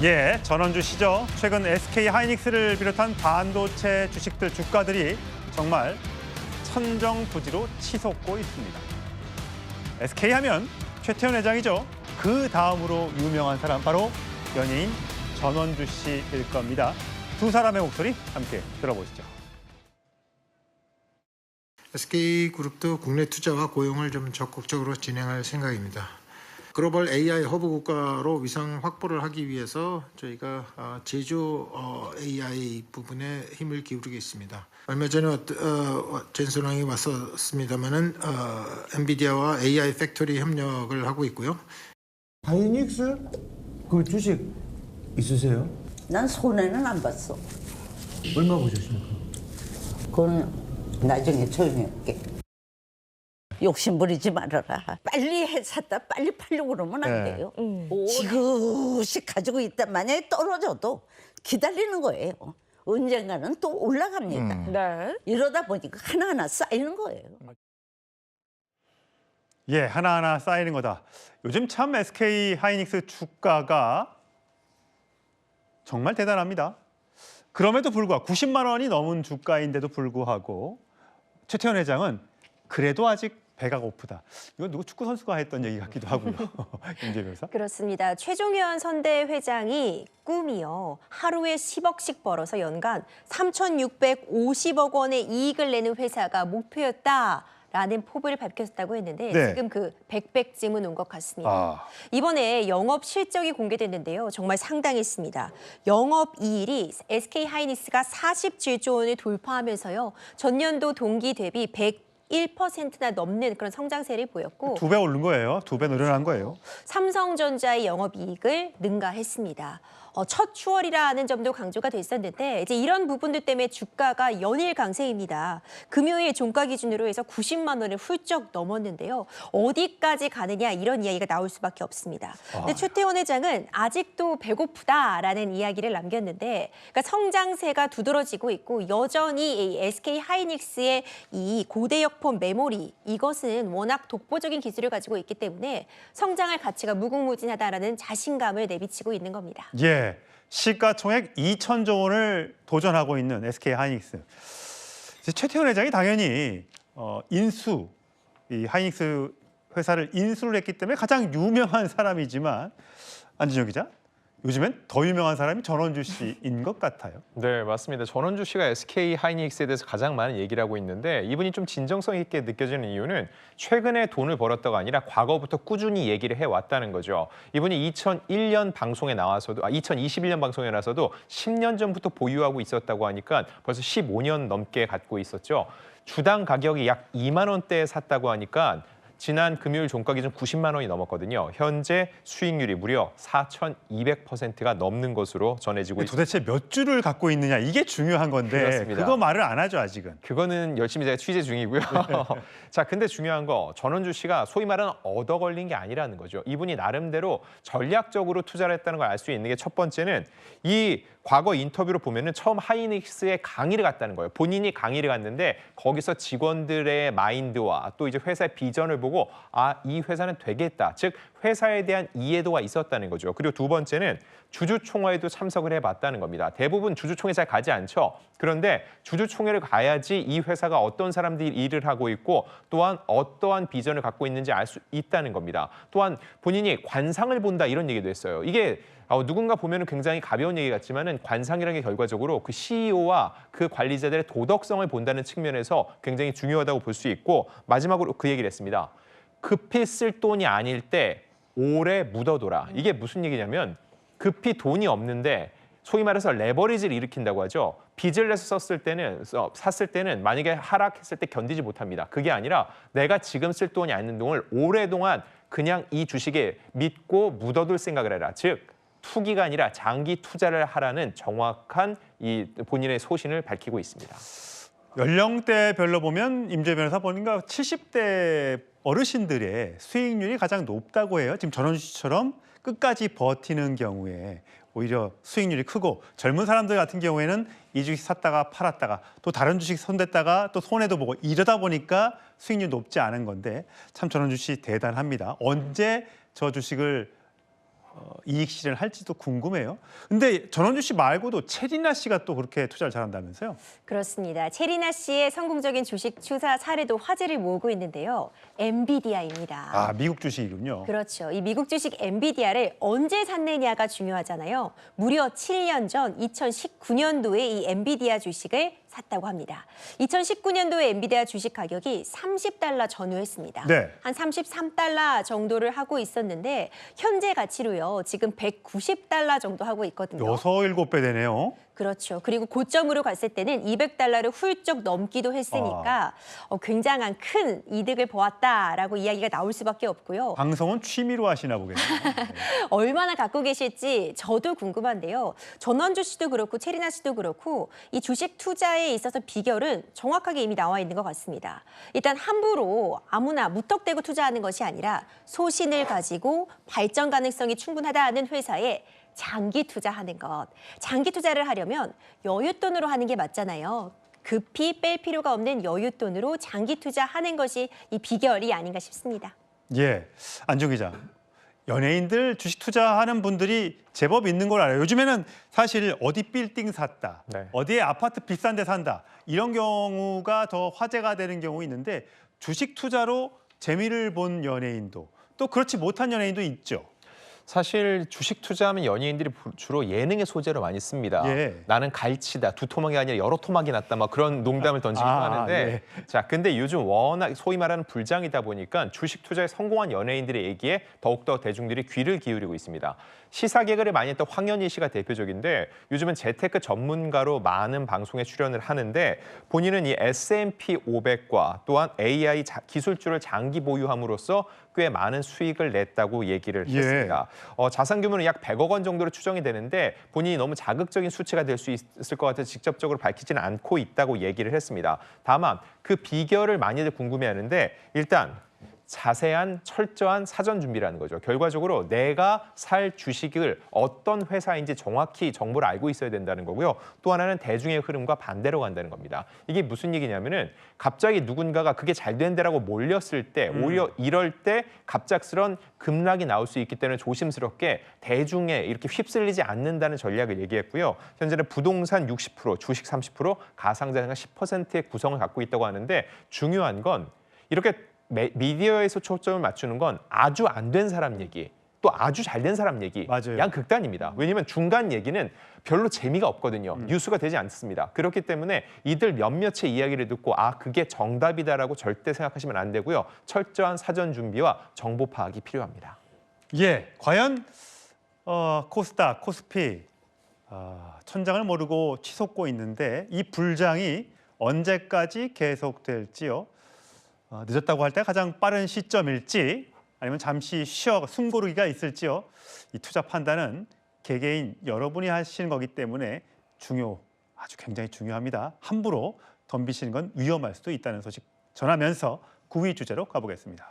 예, 전원주 씨죠. 최근 SK 하이닉스를 비롯한 반도체 주식들 주가들이 정말 천정부지로 치솟고 있습니다. SK 하면 최태원 회장이죠. 그 다음으로 유명한 사람 바로 연예인 전원주 씨일 겁니다. 두 사람의 목소리 함께 들어보시죠. SK그룹도 국내 투자와 고용을 좀 적극적으로 진행할 생각입니다. 글로벌 AI 허브 국가로 위상 확보를 하기 위해서 저희가 제조 AI 부분에 힘을 기울이겠습니다. 얼마 전에 젠슨왕이 왔었습니다마는 엔비디아와 AI 팩토리 협력을 하고 있고요. 하이닉스 그 주식 있으세요? 난 손해는 안 봤어. 얼마 보셨습니까? 그건 나중에 조용히 할게. 욕심 부리지 말아라. 빨리 샀다 빨리 팔려고 그러면 안 돼요. 지그시 가지고 있다 만약에 떨어져도 기다리는 거예요. 언젠가는 또 올라갑니다. 네. 이러다 보니까 하나하나 쌓이는 거예요. 예, 하나하나 쌓이는 거다. 요즘 참 SK 하이닉스 주가가 정말 대단합니다. 그럼에도 불구하고 90만 원이 넘은 주가인데도 불구하고 최태원 회장은 그래도 아직 배가 고프다. 이건 누구 축구 선수가 했던 얘기 같기도 하고요. 임재 변호사. 그렇습니다. 최종현 선대 회장이 꿈이요. 하루에 10억씩 벌어서 연간 3,650억 원의 이익을 내는 회사가 목표였다라는 포부를 밝혔다고 했는데 네. 지금 그 백백쯤은 온 것 같습니다. 아. 이번에 영업 실적이 공개됐는데요. 정말 상당했습니다. 영업이익이 SK 하이닉스가 47조 원을 돌파하면서요. 전년도 동기 대비 101%나 넘는 그런 성장세를 보였고 2배 오른 거예요. 2배 늘어난 거예요. 삼성전자의 영업이익을 능가했습니다. 첫 추월이라는 점도 강조가 됐었는데 이제 이런 부분들 때문에 주가가 연일 강세입니다. 금요일 종가 기준으로 해서 90만 원을 훌쩍 넘었는데요. 어디까지 가느냐 이런 이야기가 나올 수밖에 없습니다. 근데 최태원 회장은 아직도 배고프다라는 이야기를 남겼는데 그러니까 성장세가 두드러지고 있고 여전히 이 SK 하이닉스의 이 고대역폭 메모리 이것은 워낙 독보적인 기술을 가지고 있기 때문에 성장할 가치가 무궁무진하다라는 자신감을 내비치고 있는 겁니다. 예. 시가총액 2천조 원을 도전하고 있는 SK 하이닉스. 최태원 회장이 당연히 이 하이닉스 회사를 인수를 했기 때문에 가장 유명한 사람이지만 안진영 기자, 요즘엔 더 유명한 사람이 전원주 씨인 것 같아요. 네, 맞습니다. 전원주 씨가 SK 하이닉스에 대해서 가장 많은 얘기를 하고 있는데 이분이 좀 진정성 있게 느껴지는 이유는 최근에 돈을 벌었다가 아니라 과거부터 꾸준히 얘기를 해왔다는 거죠. 이분이 2001년 방송에 나와서도 2021년 방송에 나와서도 10년 전부터 보유하고 있었다고 하니까 벌써 15년 넘게 갖고 있었죠. 주당 가격이 약 2만 원대에 샀다고 하니까 지난 금요일 종가 기준 90만 원이 넘었거든요. 현재 수익률이 무려 4,200%가 넘는 것으로 전해지고 있습니다. 도대체 몇 주를 갖고 있느냐 이게 중요한 건데 그렇습니다. 그거 말을 안 하죠 아직은. 그거는 열심히 제가 취재 중이고요. 자, 근데 중요한 거 전원주 씨가 소위 말하는 얻어 걸린 게 아니라는 거죠. 이분이 나름대로 전략적으로 투자를 했다는 걸 알 수 있는 게 첫 번째는 이 과거 인터뷰로 보면은 처음 하이닉스에 강의를 갔다는 거예요. 본인이 강의를 갔는데 거기서 직원들의 마인드와 또 이제 회사의 비전을 보고 이 회사는 되겠다. 즉 회사에 대한 이해도가 있었다는 거죠. 그리고 두 번째는 주주총회에도 참석을 해봤다는 겁니다. 대부분 주주총회 잘 가지 않죠. 그런데 주주총회를 가야지 이 회사가 어떤 사람들이 일을 하고 있고 또한 어떠한 비전을 갖고 있는지 알 수 있다는 겁니다. 또한 본인이 관상을 본다 이런 얘기도 했어요. 이게 누군가 보면은 굉장히 가벼운 얘기 같지만은 관상이라는 게 결과적으로 그 CEO와 그 관리자들의 도덕성을 본다는 측면에서 굉장히 중요하다고 볼 수 있고 마지막으로 그 얘기를 했습니다. 급히 쓸 돈이 아닐 때 오래 묻어둬라. 이게 무슨 얘기냐면 급히 돈이 없는데 소위 말해서 레버리지를 일으킨다고 하죠. 빚을 내서 샀을 때는 만약에 하락했을 때 견디지 못합니다. 그게 아니라 내가 지금 쓸 돈이 아닌 돈을 오랫동안 그냥 이 주식에 믿고 묻어둘 생각을 해라. 즉 투기가 아니라 장기 투자를 하라는 정확한 이 본인의 소신을 밝히고 있습니다. 연령대별로 보면 임재 변호사 보니까 70대 어르신들의 수익률이 가장 높다고 해요. 지금 전원주 씨처럼 끝까지 버티는 경우에 오히려 수익률이 크고 젊은 사람들 같은 경우에는 이 주식 샀다가 팔았다가 또 다른 주식 손댔다가 또 손해도 보고 이러다 보니까 수익률이 높지 않은 건데 참 전원주 씨 대단합니다. 언제 저 주식을 이익 실현을 할지도 궁금해요. 근데 전원주 씨 말고도 체리나 씨가 또 그렇게 투자를 잘한다면서요? 그렇습니다. 체리나 씨의 성공적인 주식 투자 사례도 화제를 모으고 있는데요. 엔비디아입니다. 아, 미국 주식이군요. 그렇죠. 이 미국 주식 엔비디아를 언제 샀느냐가 중요하잖아요. 무려 7년 전 2019년도에 이 엔비디아 주식을 샀다고 합니다. 2019년도에 엔비디아 주식 가격이 $30 전후했습니다. 네. 한 $33 정도를 하고 있었는데 현재 가치로요. 지금 $190 정도 하고 있거든요. 6-7배 되네요. 그렇죠. 그리고 고점으로 갔을 때는 $200를 훌쩍 넘기도 했으니까 굉장한 큰 이득을 보았다라고 이야기가 나올 수밖에 없고요. 방송은 취미로 하시나 보겠네요. 네. 얼마나 갖고 계실지 저도 궁금한데요. 전원주 씨도 그렇고 체리나 씨도 그렇고 이 주식 투자에 있어서 비결은 정확하게 이미 나와 있는 것 같습니다. 일단 함부로 아무나 무턱대고 투자하는 것이 아니라 소신을 가지고 발전 가능성이 충분하다는 회사에 장기 투자하는 것. 장기 투자를 하려면 여윳돈으로 하는 게 맞잖아요. 급히 뺄 필요가 없는 여윳돈으로 장기 투자하는 것이 이 비결이 아닌가 싶습니다. 예, 안종 기자. 연예인들 주식 투자하는 분들이 제법 있는 걸 알아요. 요즘에는 사실 어디 빌딩 샀다, 네. 어디에 아파트 비싼 데 산다 이런 경우가 더 화제가 되는 경우 있는데 주식 투자로 재미를 본 연예인도 또 그렇지 못한 연예인도 있죠. 사실 주식 투자하면 연예인들이 주로 예능의 소재로 많이 씁니다. 예. 나는 갈치다, 두 토막이 아니라 여러 토막이 났다, 막 그런 농담을 던지기도 하는데, 자, 근데 요즘 워낙 소위 말하는 불장이다 보니까 주식 투자에 성공한 연예인들의 얘기에 더욱더 대중들이 귀를 기울이고 있습니다. 시사 개그를 많이 했던 황현희 씨가 대표적인데 요즘은 재테크 전문가로 많은 방송에 출연을 하는데 본인은 이 S&P 500과 또한 AI 기술주를 장기 보유함으로써 꽤 많은 수익을 냈다고 얘기를 했습니다. 자산 규모는 약 100억 원 정도로 추정이 되는데 본인이 너무 자극적인 수치가 될 수 있을 것 같아서 직접적으로 밝히지는 않고 있다고 얘기를 했습니다. 다만 그 비결을 많이들 궁금해하는데 일단 자세한 철저한 사전 준비라는 거죠. 결과적으로 내가 살 주식을 어떤 회사인지 정확히 정보를 알고 있어야 된다는 거고요. 또 하나는 대중의 흐름과 반대로 간다는 겁니다. 이게 무슨 얘기냐면은 갑자기 누군가가 그게 잘 된다라고 몰렸을 때 오히려 이럴 때 갑작스런 급락이 나올 수 있기 때문에 조심스럽게 대중에 이렇게 휩쓸리지 않는다는 전략을 얘기했고요. 현재는 부동산 60%, 주식 30%, 가상자산가 10%의 구성을 갖고 있다고 하는데 중요한 건 이렇게 미디어에서 초점을 맞추는 건 아주 안 된 사람 얘기, 또 아주 잘 된 사람 얘기, 맞아요. 양극단입니다. 왜냐하면 중간 얘기는 별로 재미가 없거든요. 뉴스가 되지 않습니다. 그렇기 때문에 이들 몇몇의 이야기를 듣고 아, 그게 정답이다라고 절대 생각하시면 안 되고요. 철저한 사전 준비와 정보 파악이 필요합니다. 예, 과연 코스닥, 코스피 천장을 모르고 치솟고 있는데 이 불장이 언제까지 계속될지요? 늦었다고 할 때 가장 빠른 시점일지 아니면 잠시 숨고르기가 있을지요? 이 투자 판단은 개개인 여러분이 하시는 거기 때문에 아주 굉장히 중요합니다. 함부로 덤비시는 건 위험할 수도 있다는 소식 전하면서 9위 주제로 가보겠습니다.